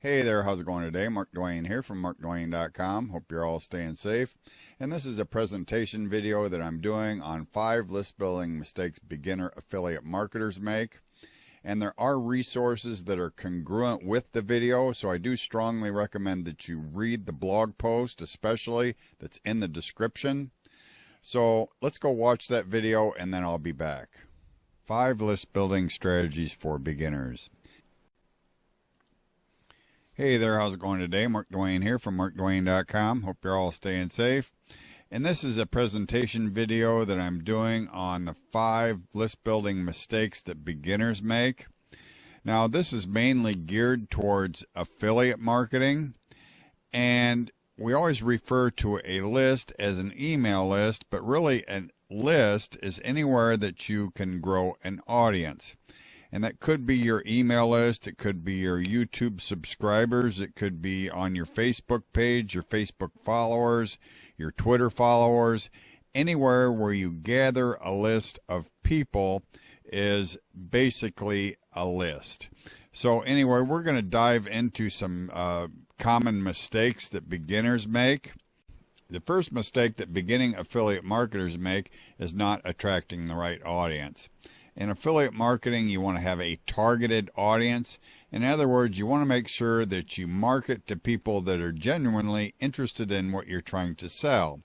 Hey there, how's it going today? Mark Dwayne here from markdwayne.com. Hope you're all staying safe. And this is a presentation video that I'm doing on 5 list building mistakes beginner affiliate marketers make. And there are resources that are congruent with the video, so I do strongly recommend that you read the blog post, especially that's in the description. So let's go watch that video and then I'll be back. 5 list building strategies for beginners. Hey there, how's it going today? Mark Dwayne here from markdwayne.com. Hope you're all staying safe. And this is a presentation video that I'm doing on the 5 list building mistakes that beginners make. Now, this is mainly geared towards affiliate marketing, and we always refer to a list as an email list, but really a list is anywhere that you can grow an audience. And that could be your email list, it could be your YouTube subscribers, it could be on your Facebook page, your Facebook followers, your Twitter followers. Anywhere where you gather a list of people is basically a list. So anyway, we're going to dive into some common mistakes that beginners make. The first mistake that beginning affiliate marketers make is not attracting the right audience. In affiliate marketing, you want to have a targeted audience. In other words, you want to make sure that you market to people that are genuinely interested in what you're trying to sell.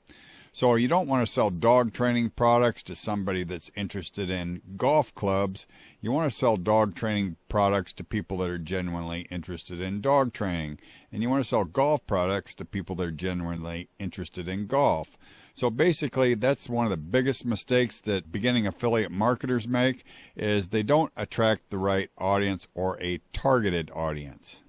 So you don't want to sell dog training products to somebody that's interested in golf clubs. You want to sell dog training products to people that are genuinely interested in dog training. And you want to sell golf products to people that are genuinely interested in golf. So basically, that's one of the biggest mistakes that beginning affiliate marketers make, is they don't attract the right audience or a targeted audience.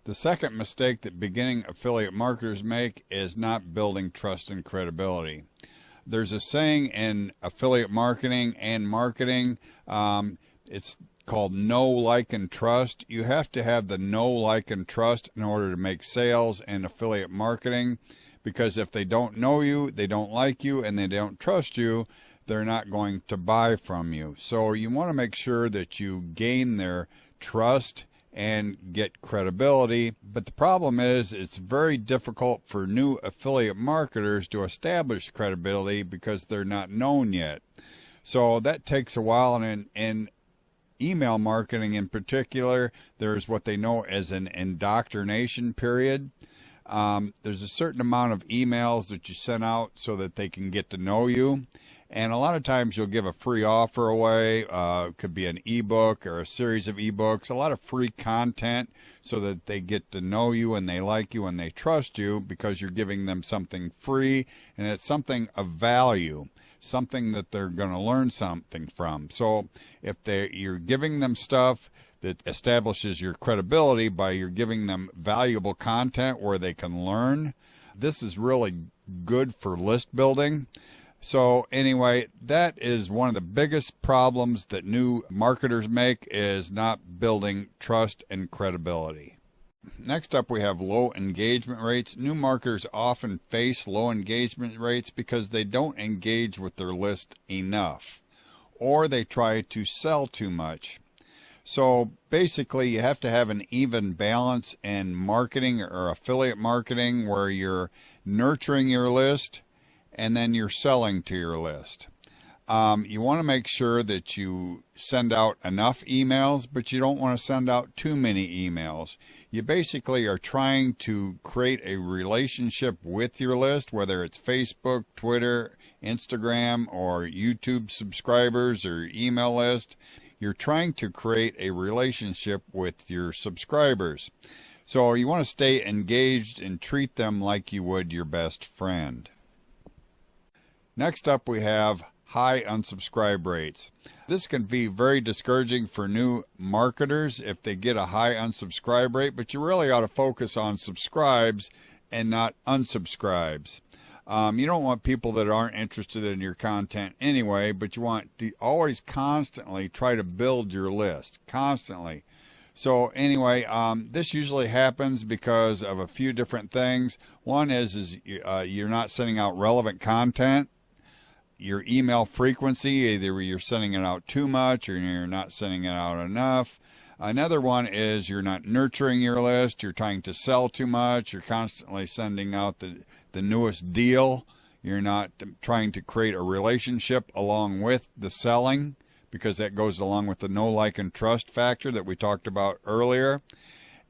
The second mistake that beginning affiliate marketers make is not building trust and credibility. There's a saying in affiliate marketing and marketing, it's called know, like, and trust. You have to have the know, like, and trust in order to make sales and affiliate marketing. Because if they don't know you, they don't like you, and they don't trust you, they're not going to buy from you. So you want to make sure that you gain their trust and get credibility. But the problem is it's very difficult for new affiliate marketers to establish credibility because they're not known yet. So that takes a while, and in email marketing in particular, there's what they know as an indoctrination period. There's a certain amount of emails that you send out so that they can get to know you. And a lot of times you'll give a free offer away. It could be an ebook or a series of ebooks, a lot of free content so that they get to know you and they like you and they trust you because you're giving them something free and it's something of value, something that they're going to learn something from. So if you're giving them stuff that establishes your credibility by you're giving them valuable content where they can learn, this is really good for list building. So anyway, that is one of the biggest problems that new marketers make, is not building trust and credibility. Next up, we have low engagement rates. New marketers often face low engagement rates because they don't engage with their list enough, or they try to sell too much. So basically, you have to have an even balance in marketing or affiliate marketing where you're nurturing your list and then you're selling to your list. You want to make sure that you send out enough emails, but you don't want to send out too many emails. You basically are trying to create a relationship with your list, whether it's Facebook, Twitter, Instagram, or YouTube subscribers or email list. You're trying to create a relationship with your subscribers. So you want to stay engaged and treat them like you would your best friend. Next up, we have high unsubscribe rates. This can be very discouraging for new marketers if they get a high unsubscribe rate, but you really ought to focus on subscribes and not unsubscribes. You don't want people that aren't interested in your content anyway, but you want to always constantly try to build your list, constantly. So anyway, this usually happens because of a few different things. One is you're not sending out relevant content. Your email frequency, either you're sending it out too much or you're not sending it out enough. Another one is you're not nurturing your list. You're trying to sell too much. You're constantly sending out the newest deal. You're not trying to create a relationship along with the selling, because that goes along with the know, like, and trust factor that we talked about earlier.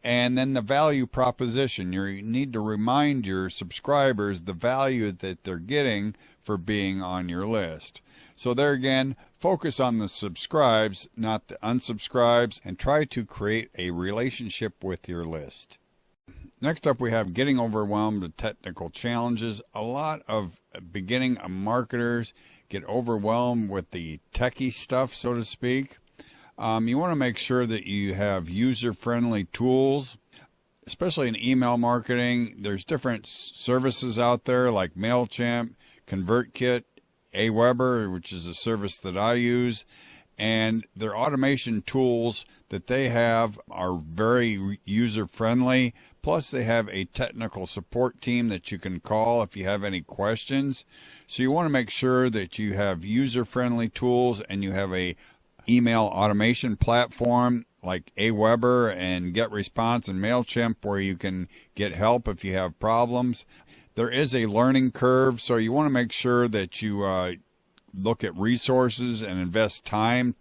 And then the value proposition. You need to remind your subscribers the value that they're getting for being on your list. So there again, focus on the subscribes, not the unsubscribes, and try to create a relationship with your list. Next up, we have getting overwhelmed with technical challenges. A lot of beginning marketers get overwhelmed with the techie stuff, so to speak. You want to make sure that you have user-friendly tools, especially in email marketing. There's different services out there like MailChimp, ConvertKit, Aweber, which is a service that I use, and their automation tools that they have are very user-friendly. Plus, they have a technical support team that you can call if you have any questions. So you want to make sure that you have user-friendly tools and you have a email automation platform like Aweber and GetResponse and MailChimp where you can get help if you have problems. There is a learning curve, so you want to make sure that you look at resources and invest time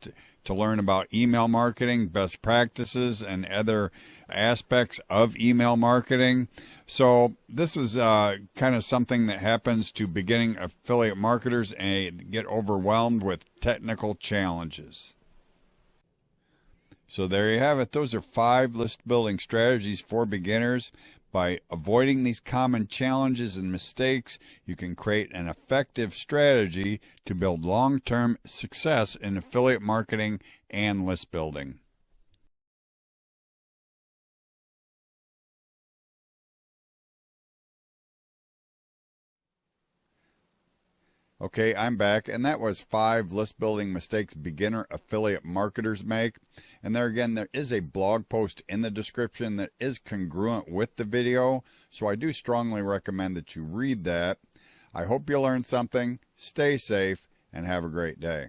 to learn about email marketing, best practices, and other aspects of email marketing. So this is kind of something that happens to beginning affiliate marketers and get overwhelmed with technical challenges. So there you have it. Those are 5 list building strategies for beginners. By avoiding these common challenges and mistakes, you can create an effective strategy to build long-term success in affiliate marketing and list building. Okay, I'm back, and that was 5 list building mistakes beginner affiliate marketers make. And there again, there is a blog post in the description that is congruent with the video, so I do strongly recommend that you read that. I hope you learned something. Stay safe and have a great day.